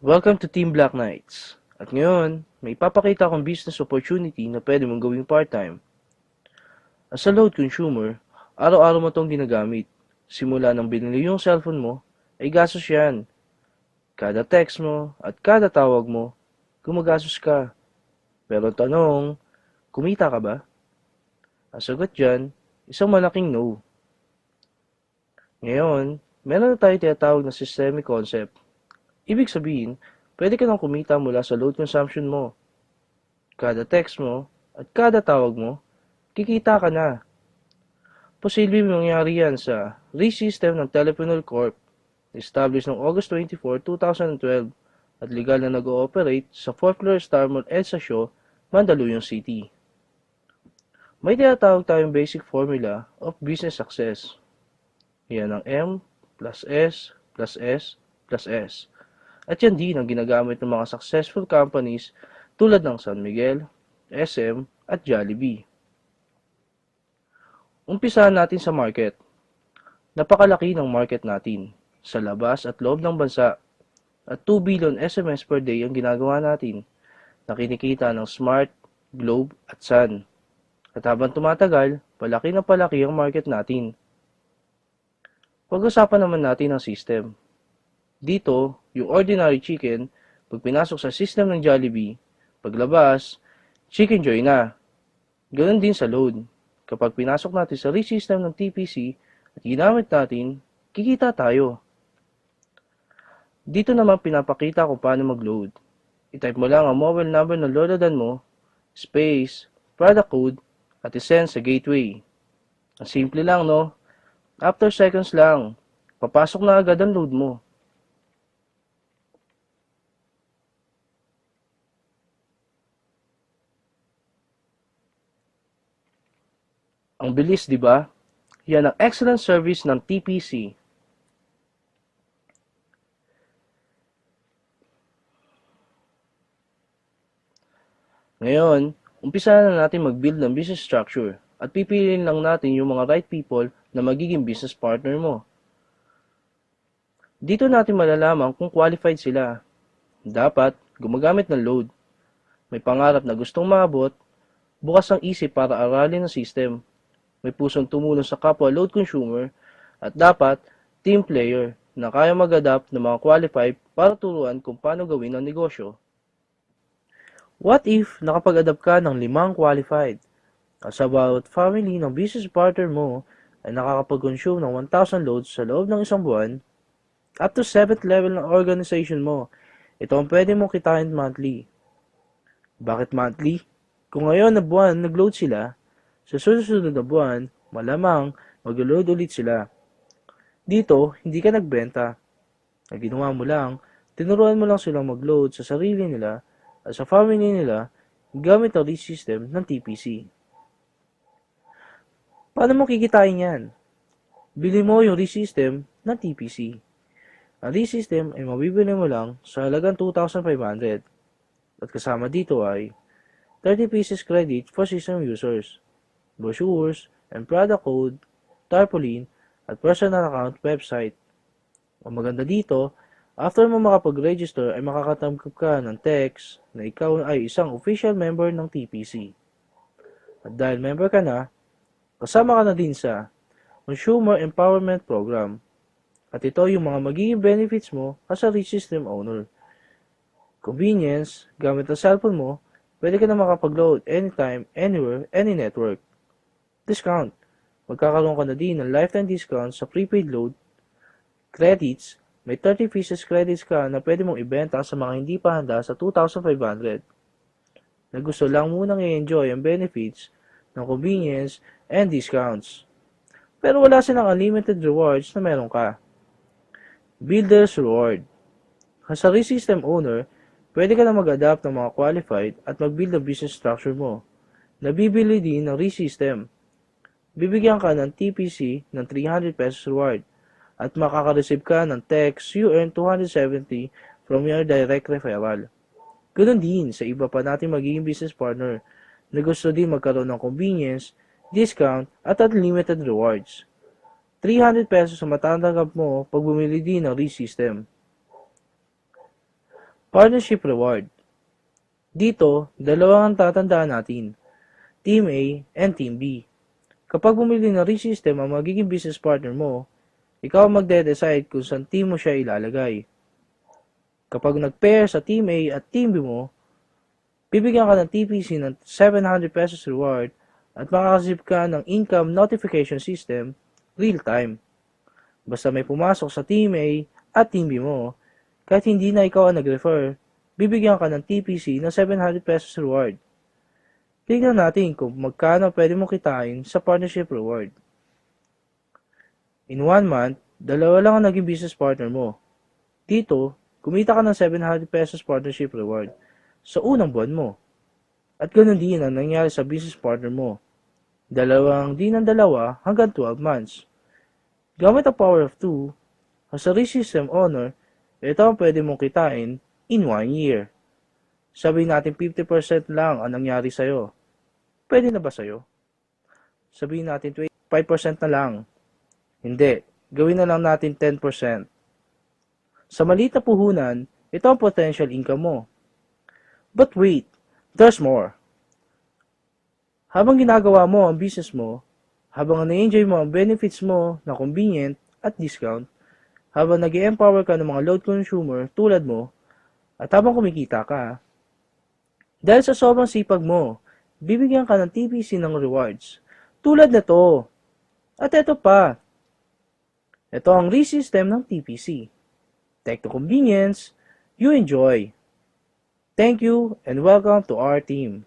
Welcome to Team Black Knights. At ngayon, may ipapakita akong business opportunity na pwede mong gawing part-time. As a load consumer, araw-araw mo itong ginagamit. Simula nang binili yung cellphone mo, ay gastos yan. Kada text mo at kada tawag mo, gumagastos ka. Pero tanong, kumita ka ba? Ang sagot dyan, isang malaking no. Ngayon, meron na tayo tinatawag na systemic concept. Ibig sabihin, pwede ka nang kumita mula sa load consumption mo. Kada text mo at kada tawag mo, kikita ka na. Posibleng mangyari yan sa RE-system ng Teleponol Corp, established noong August 24, 2012 at legal na nag-ooperate sa 4th floor Star Mall EDSA Shaw, Mandaluyong City. May tinatawag tayong basic formula of business success. Yan ang M plus S plus S plus S. At yan din ang ginagamit ng mga successful companies tulad ng San Miguel, SM at Jollibee. Umpisahan natin sa market. Napakalaki ng market natin sa labas at loob ng bansa at 2 billion SMS per day ang ginagawa natin na kinikita ng Smart, Globe at Sun. At habang tumatagal, palaki na palaki ang market natin. Pag-usapan naman natin ang system. Dito, yung ordinary chicken, pag pinasok sa system ng Jollibee, paglabas, Chicken Joy na. Ganon din sa load. Kapag pinasok natin sa RE-system ng TPC at ginamit natin, kikita tayo. Dito naman pinapakita kung paano mag-load. I-type mo lang ang mobile number ng loadan mo, space, product code, at isend sa gateway. Ang simple lang, no? After seconds lang, papasok na agad ang load mo. Ang bilis, di ba? Yan ang excellent service ng TPC. Ngayon, umpisa na natin mag-build ng business structure at pipiliin lang natin yung mga right people na magiging business partner mo. Dito natin malalaman kung qualified sila. Dapat gumagamit ng load. May pangarap na gustong maabot, bukas ang isip para aralin ang system. May pusong tumulong sa kapwa load consumer, at dapat team player na kaya mag-adapt ng mga qualified para turuan kung paano gawin ang negosyo. What if nakapag-adapt ka ng 5 qualified? As about family ng business partner mo ay nakakapag-consume ng 1,000 loads sa loob ng isang buwan, up to 7th level ng organization mo, ito ang pwede mong kitain monthly. Bakit monthly? Kung ngayon na buwan nag-load sila, sa susunod na buwan, malamang mag-load ulit sila. Dito, hindi ka nagbenta. Ang ginawa mo lang, tinuruan mo lang silang mag-load sa sarili nila at sa family nila gamit ang RE-system ng TPC. Paano mo kikitain yan? Bili mo yung RE-system ng TPC. Ang RE-system ay mabibili mo lang sa halagang 2,500 at kasama dito ay 30 pieces credit for system users, brochures and product code, tarpaulin, at personal account website. Ang maganda dito, after mo makapag-register ay makakatanggap ka ng text na ikaw ay isang official member ng TPC. At dahil member ka na, kasama ka na din sa Consumer Empowerment Program. At ito yung mga magiging benefits mo as a RE-system owner. Convenience, gamit ang cellphone mo, pwede ka na makapag-load anytime, anywhere, any network. Discount, magkakaroon ka na din ng lifetime discount sa prepaid load. Credits, may 30 pieces credits ka na pwede mong ibenta sa mga hindi pa handa sa 2,500. Na gusto lang munang i-enjoy ang benefits ng convenience and discounts. Pero wala silang unlimited rewards na meron ka. Builder's Reward. As a RE-system owner, pwede ka na mag-adapt ng mga qualified at mag-build ang business structure mo. Nabibili din ng RE-system. Bibigyan ka ng TPC ng 300 pesos reward at makaka-receive ka ng text you earn 270 from your direct referral. Ganoon din sa iba pa nating magiging business partner na gusto din magkaroon ng convenience, discount at unlimited rewards. 300 pesos ang matatanggap mo pag bumili din ng RE-system. Partnership Reward. Dito, dalawa ang tatandaan natin, Team A and Team B. Kapag bumili ng ReSystem ang magiging business partner mo, ikaw ang magde-decide kung saan team mo siya ilalagay. Kapag nag-pair sa Team A at Team B mo, bibigyan ka ng TPC ng 700 pesos reward at makakasip ka ng income notification system real-time. Basta may pumasok sa Team A at Team B mo, kahit hindi na ikaw ang nag-refer, bibigyan ka ng TPC ng 700 pesos reward. Tignan natin kung magkano pwede mo kitain sa partnership reward. In 1 month, dalawa lang ang naging business partner mo. Dito, kumita ka ng 700 pesos partnership reward sa unang buwan mo. At ganoon din ang nangyari sa business partner mo. Dalawang hanggang 12 months. Gamit ang power of 2, as a ReSystem owner, ito ang pwede mong kitain in 1 year. Sabihin natin 50% lang ang nangyari sa'yo. Pwede na ba sa'yo? Sabihin natin 5% na lang. Hindi. Gawin na lang natin 10%. Sa maliit na puhunan, ito ang potential income mo. But wait, there's more. Habang ginagawa mo ang business mo, habang na-enjoy mo ang benefits mo na convenient at discount, habang nag-empower ka ng mga load consumer tulad mo, at habang kumikita ka, dahil sa sobrang sipag mo, bibigyan ka ng TPC ng rewards. Tulad na to. At ito pa. Ito ang ReSystem ng TPC. Tech to convenience, you enjoy. Thank you and welcome to our team.